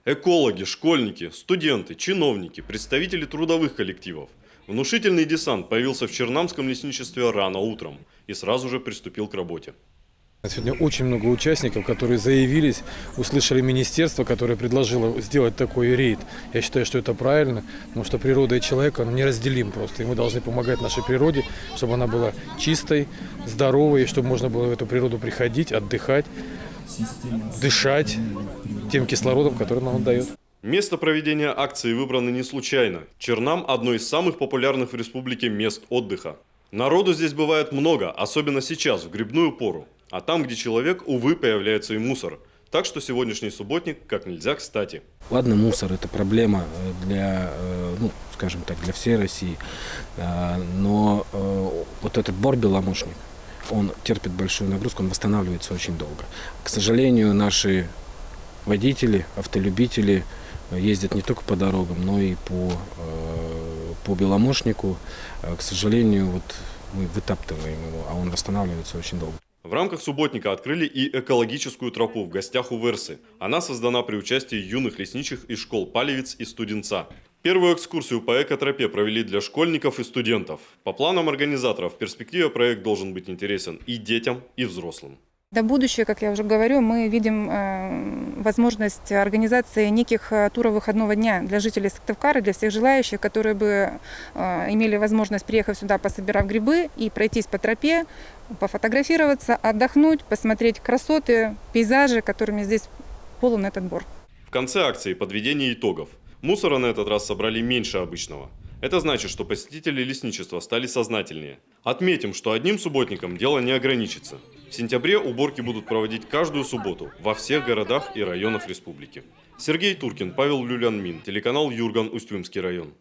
Экологи, школьники, студенты, чиновники, представители трудовых коллективов. Внушительный десант появился в Чернамском лесничестве рано утром и сразу же приступил к работе. Сегодня очень много участников, которые заявились, услышали министерство, которое предложило сделать такой рейд. Я считаю, что это правильно, потому что природа и человек неразделим просто. И мы должны помогать нашей природе, чтобы она была чистой, здоровой, чтобы можно было в эту природу приходить, отдыхать, дышать тем кислородом, который нам он дает. Место проведения акции выбрано не случайно. Чернам – одно из самых популярных в республике мест отдыха. Народу здесь бывает много, особенно сейчас, в грибную пору. А там, где человек, увы, появляется и мусор. Так что сегодняшний субботник как нельзя кстати. Ладно, мусор – это проблема для, скажем так, для всей России. Но вот этот бор-беломошник, он терпит большую нагрузку, он восстанавливается очень долго. К сожалению, наши водители, автолюбители ездят не только по дорогам, но и по беломошнику. К сожалению, вот мы вытаптываем его, а он восстанавливается очень долго. В рамках субботника открыли и экологическую тропу в гостях у Версы. Она создана при участии юных лесничих из школ Палевец и Студенца. Первую экскурсию по экотропе провели для школьников и студентов. По планам организаторов, в перспективе проект должен быть интересен и детям, и взрослым. До будущего, как я уже говорю, мы видим возможность организации неких туров выходного дня для жителей Сыктывкара, для всех желающих, которые бы имели возможность, приехав сюда, пособирав грибы и пройтись по тропе, пофотографироваться, отдохнуть, посмотреть красоты, пейзажи, которыми здесь полон этот бор. В конце акции подведение итогов. Мусора на этот раз собрали меньше обычного. Это значит, что посетители лесничества стали сознательнее. Отметим, что одним субботником дело не ограничится. В сентябре уборки будут проводить каждую субботу во всех городах и районах республики. Сергей Туркин, Павел Люлянмин, телеканал Юрган, Усть-Вымский район.